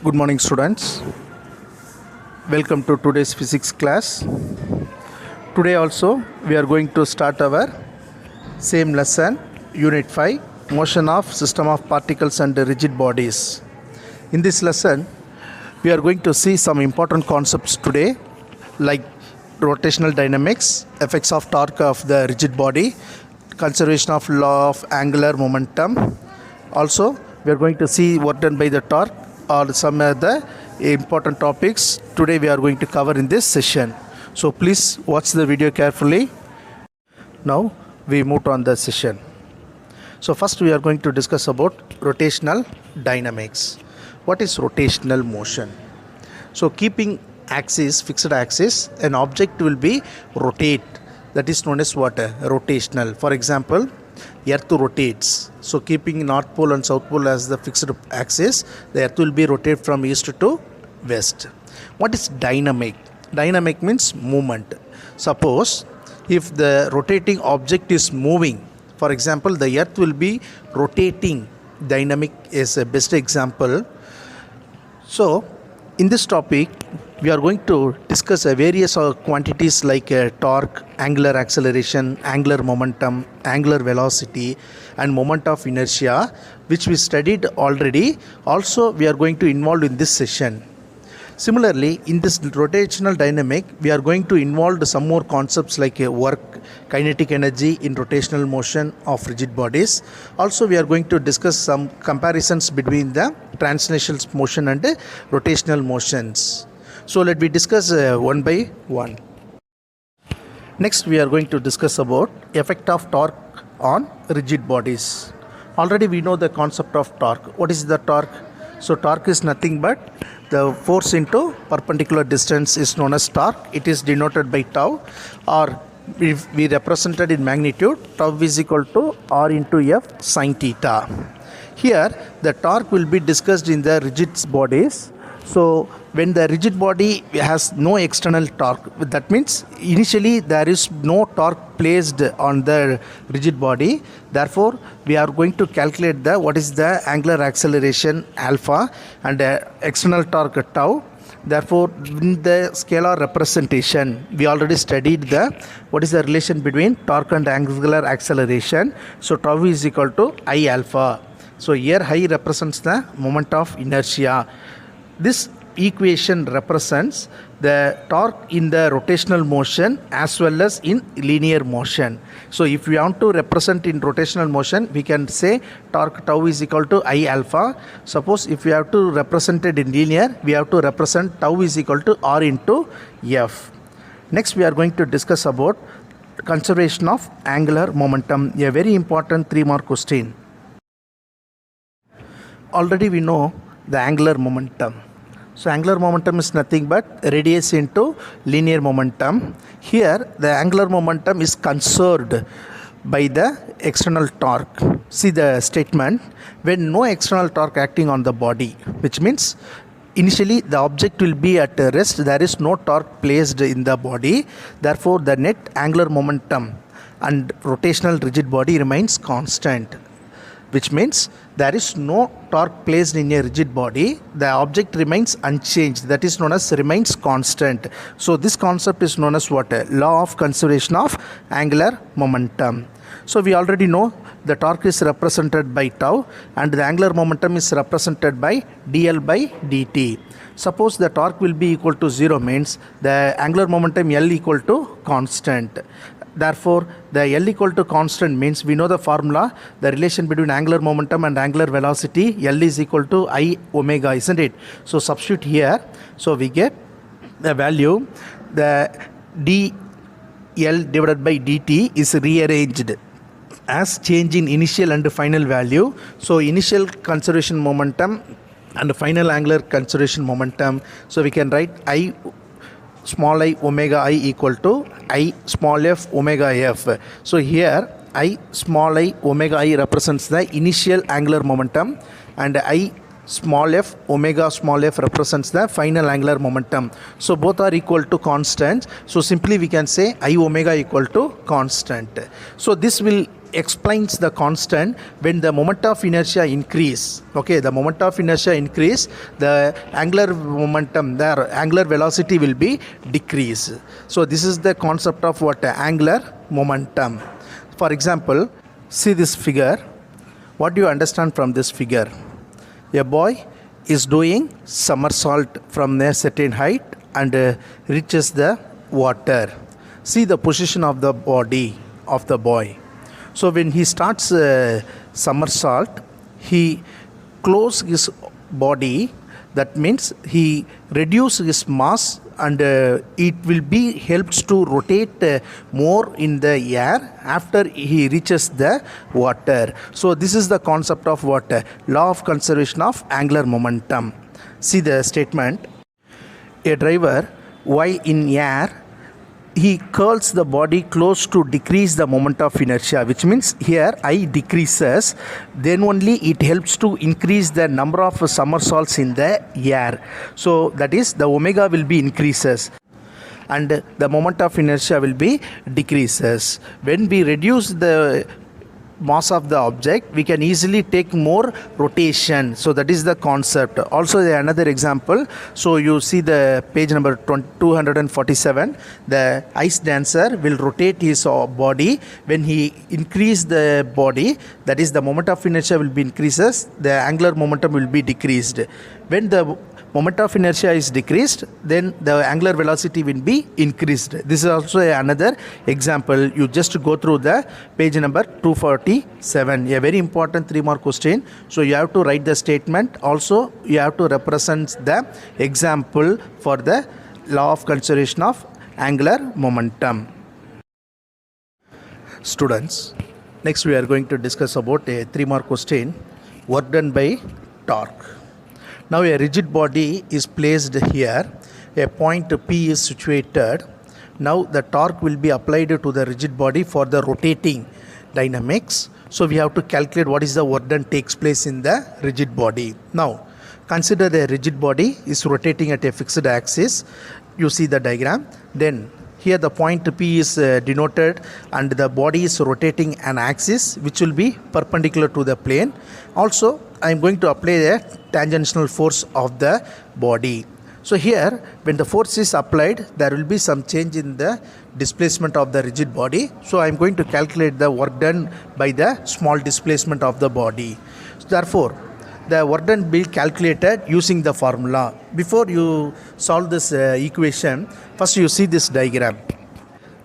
Good morning, students. Welcome to today's physics class. Today also we are going to start our same lesson, Unit 5, Motion of System of Particles and Rigid Bodies. In this lesson, we are going to see some important concepts today, like rotational dynamics, effects of torque of the rigid body, conservation of law of angular momentum. Also, we are going to see what done by the torque or some other important topics today we are going to cover in this session. So please watch the video carefully. Now we move on the session. So first we are going to discuss about rotational dynamics. What is rotational motion? So keeping axis, fixed axis, an object will be rotate. That is known as what? Rotational. For example, Earth rotates. So keeping North Pole and South Pole as the fixed axis, the Earth will be rotated from east to west. What is dynamic? Dynamic means movement. Suppose if the rotating object is moving, for example, the Earth will be rotating. Dynamic is a best example. So in this topic, we are going to discuss various quantities like torque, angular acceleration, angular momentum, angular velocity, and moment of inertia, which we studied already. Also, we are going to involve in this session. Similarly, in this rotational dynamic, we are going to involve some more concepts like work, kinetic energy in rotational motion of rigid bodies. Also, we are going to discuss some comparisons between the translational motion and rotational motions. So let me discuss one by one. Next, we are going to discuss about effect of torque on rigid bodies. Already we know the concept of torque. What is the torque? So torque is nothing but the force into perpendicular distance is known as torque. It is denoted by tau, or if we represented in magnitude, tau is equal to R into F sin theta. Here the torque will be discussed in the rigid bodies. So when the rigid body has no external torque, that means initially there is no torque placed on the rigid body. Therefore, we are going to calculate the what is the angular acceleration alpha and external torque tau. Therefore, in the scalar representation, we already studied the what is the relation between torque and angular acceleration. So tau is equal to I alpha. So here I represents the moment of inertia. This equation represents the torque in the rotational motion as well as in linear motion. So if we want to represent in rotational motion, we can say torque tau is equal to I alpha. Suppose if we have to represent it in linear, we have to represent tau is equal to R into F. Next, we are going to discuss about conservation of angular momentum, a very important 3-mark question. Already we know the angular momentum. So angular momentum is nothing but radius into linear momentum. Here the angular momentum is conserved by the external torque. See the statement, when no external torque acting on the body, which means initially the object will be at rest, there is no torque placed in the body. Therefore the net angular momentum and rotational rigid body remains constant, which means there is no torque placed in a rigid body, the object remains unchanged, that is known as remains constant. So this concept is known as what? Law of conservation of angular momentum. So we already know the torque is represented by tau and the angular momentum is represented by dl by dt. Suppose the torque will be equal to 0 means the angular momentum L equal to constant. Therefore, the L equal to constant means we know the formula, the relation between angular momentum and angular velocity, L is equal to I omega, isn't it? So substitute here. So we get the value, the dl divided by dt is rearranged as change in initial and final value. So initial conservation momentum and final angular conservation momentum. So we can write I small I omega I equal to I small f omega f. So here I small I omega I represents the initial angular momentum and I small f omega small f represents the final angular momentum. So both are equal to constant. So simply we can say I omega equal to constant. So this will explains the constant when the moment of inertia increase. Okay, the moment of inertia increase, the angular momentum, the angular velocity will be decrease. So this is the concept of what? Angular momentum. For example, see this figure. What do you understand from this figure? A boy is doing somersault from a certain height and reaches the water. See the position of the body of the boy. So when he starts somersault, he closes his body. That means he reduces his mass and it will be helps to rotate more in the air after he reaches the water. So this is the concept of what? Law of conservation of angular momentum. See the statement. A driver, while in air, he curls the body close to decrease the moment of inertia, which means here I decreases, then only it helps to increase the number of somersaults in the air. So that is the omega will be increases and the moment of inertia will be decreases. When we reduce the mass of the object, we can easily take more rotation. So that is the concept. Also another example. So you see the page number 247. The ice dancer will rotate his body. When he increase the body, that is the moment of inertia will be increases, the angular momentum will be decreased. When the moment of inertia is decreased, then the angular velocity will be increased. This is also another example. You just go through the page number 247. A very important 3-mark question. So you have to write the statement. Also you have to represent the example for the law of conservation of angular momentum. Students, next we are going to discuss about a 3-mark question, work done by torque. Now a rigid body is placed here, a point P is situated. Now the torque will be applied to the rigid body for the rotating dynamics. So we have to calculate what is the work done takes place in the rigid body. Now consider the rigid body is rotating at a fixed axis. You see the diagram. Then here the point P is denoted and the body is rotating an axis which will be perpendicular to the plane. Also I am going to apply the tangential force of the body. So here when the force is applied, there will be some change in the displacement of the rigid body. So I am going to calculate the work done by the small displacement of the body. So therefore the work done will be calculated using the formula. Before you solve this equation, first you see this diagram.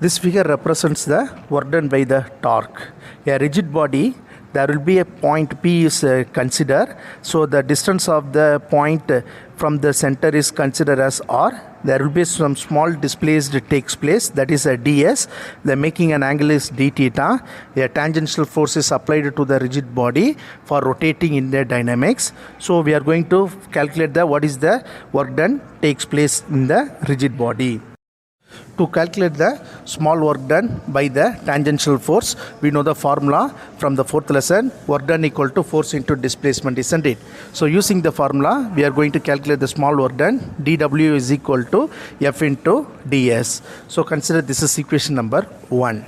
This figure represents the work done by the torque. A rigid body, there will be a point P is considered. So the distance of the point from the center is considered as R. There will be some small displaced takes place, that is a ds. The making an angle is d theta. A tangential force is applied to the rigid body for rotating in the dynamics. So we are going to calculate the what is the work done takes place in the rigid body. To calculate the small work done by the tangential force, we know the formula from the 4th lesson, work done equal to force into displacement, isn't it? So using the formula, we are going to calculate the small work done, dW is equal to F into ds. So consider this is equation number 1.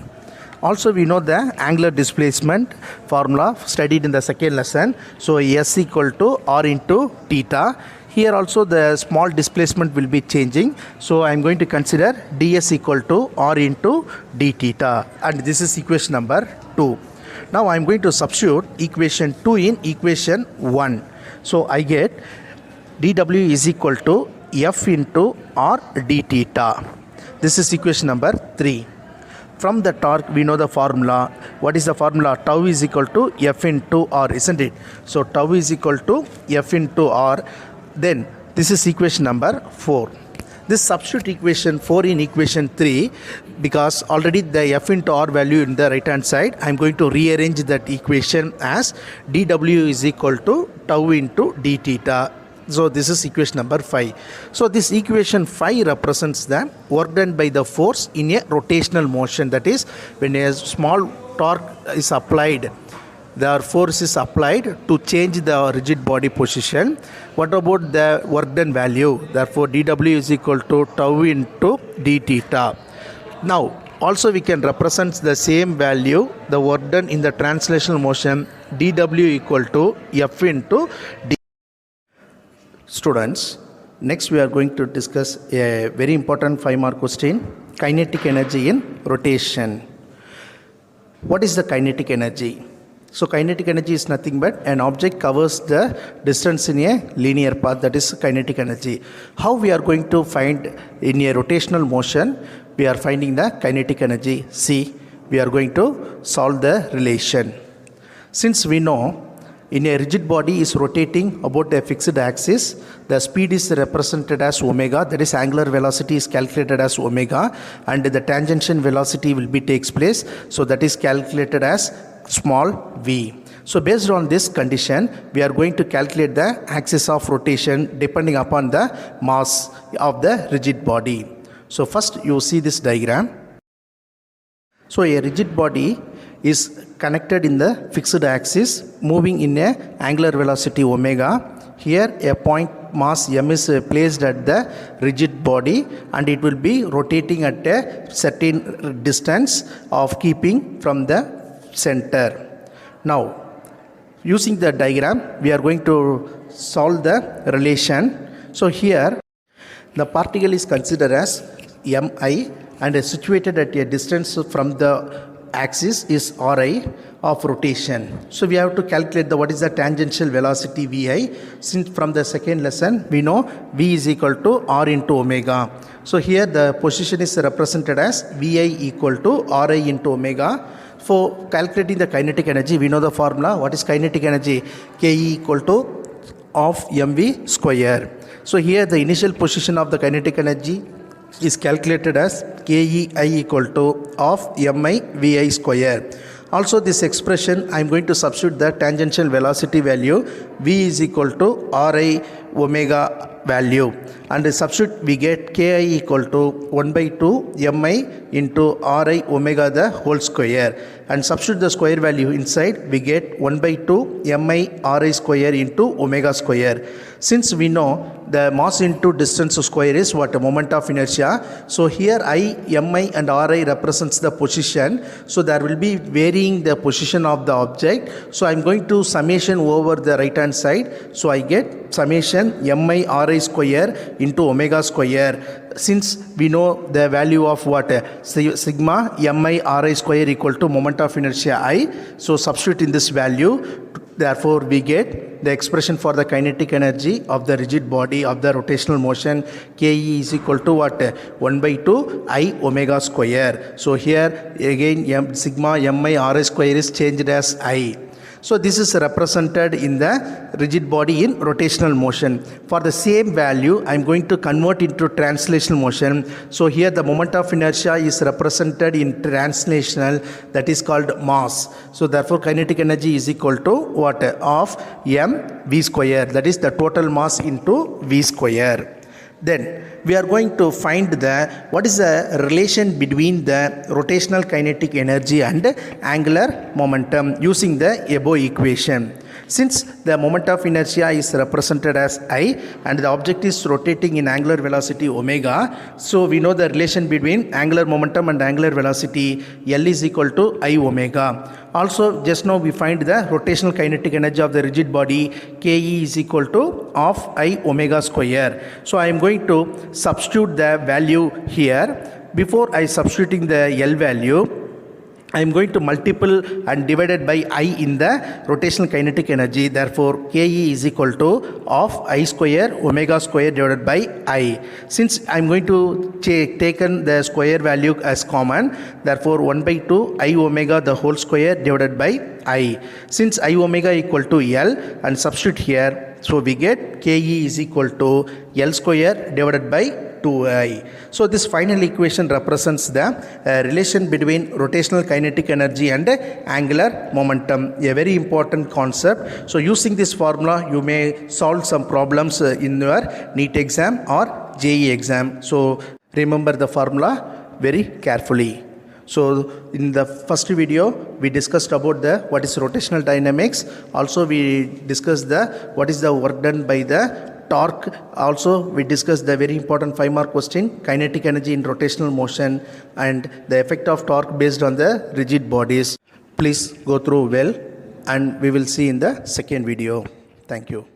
Also we know the angular displacement formula studied in the 2nd lesson. So S equal to R into theta. Here also the small displacement will be changing. So I am going to consider ds equal to R into d theta. And this is equation number 2. Now I am going to substitute equation 2 in equation 1. So I get dW is equal to F into R d theta. This is equation number 3. From the torque we know the formula. What is the formula? Tau is equal to F into R, isn't it? So tau is equal to F into R. Then this is equation number 4. This substitute equation 4 in equation 3, because already the F into R value in the right hand side, I am going to rearrange that equation as dW is equal to tau into d theta. So this is equation number 5. So this equation 5 represents the work done by the force in a rotational motion. That is, when a small torque is applied, the force is applied to change the rigid body position. What about the work done value? Therefore dW is equal to tau into d theta. Now Also we can represent the same value, the work done in the translational motion, dw equal to f into d. Students, next we are going to discuss a very important 5-mark question, kinetic energy in rotation. What is the kinetic energy? So kinetic energy is nothing but an object covers the distance in a linear path, that is kinetic energy. How we are going to find in a rotational motion, we are finding the kinetic energy? See, we are going to solve the relation. Since we know in a rigid body is rotating about a fixed axis, the speed is represented as omega, that is angular velocity is calculated as omega, and the tangential velocity will be takes place, so that is calculated as small v. So based on this condition, we are going to calculate the axis of rotation depending upon the mass of the rigid body. So first you see this diagram. So a rigid body is connected in the fixed axis, moving in a angular velocity omega. Here a point mass m is placed at the rigid body, and it will be rotating at a certain distance of keeping from the center. Now using the diagram, we are going to solve the relation. So here the particle is considered as mi and is situated at a distance from the axis is ri of rotation. So we have to calculate what is the tangential velocity vi. Since from the second lesson we know v is equal to r into omega. So here the position is represented as vi equal to ri into omega. For calculating the kinetic energy, we know the formula. What is kinetic energy? Ke equal to of mv square. So here the initial position of the kinetic energy is calculated as kei equal to of mi vi square. Also this expression I am going to substitute the tangential velocity value, v is equal to ri omega value, and substitute we get ki equal to 1 by 2 mi into ri omega the whole square, and substitute the square value inside, we get 1 by 2 mi ri square into omega square. Since we know the mass into distance square is what? A moment of inertia. So here I, mi and ri represents the position. So there will be varying the position of the object. So I am going to summation over the right hand side. So I get summation mi ri square into omega square. Since we know the value of what? Sigma mi ri square equal to moment of inertia I. So substitute in this value. Therefore we get the expression for the kinetic energy of the rigid body of the rotational motion, ke is equal to what? 1 by 2 I omega square. So here again sigma mi ri square is changed as I. So this is represented in the rigid body in rotational motion. For the same value, I am going to convert into translational motion. So here the moment of inertia is represented in translational, that is called mass. So therefore kinetic energy is equal to what? Of m v square, that is the total mass into v square. Then we are going to find what is the relation between the rotational kinetic energy and angular momentum using the above equation. Since the moment of inertia is represented as I and the object is rotating in angular velocity omega, so we know the relation between angular momentum and angular velocity, L is equal to I omega. Also just now we find the rotational kinetic energy of the rigid body, Ke is equal to of I omega square. So I am going to substitute the value here. Before I substituting the L value, I am going to multiple and divided by I in the rotational kinetic energy. Therefore Ke is equal to of I square omega square divided by I. Since I am going to taken the square value as common, therefore 1 by 2 I omega the whole square divided by I. Since I omega equal to L and substitute here, so we get Ke is equal to L square divided by 2I. So this final equation represents the relation between rotational kinetic energy and angular momentum, a very important concept. So using this formula you may solve some problems in your NEET exam or JEE exam. So remember the formula very carefully. So in the first video we discussed about the what is rotational dynamics. Also we discussed the what is the work done by the torque. Also, we discussed the very important 5-mark question, kinetic energy in rotational motion and the effect of torque based on the rigid bodies. Please go through well, and we will see in the second video. Thank you.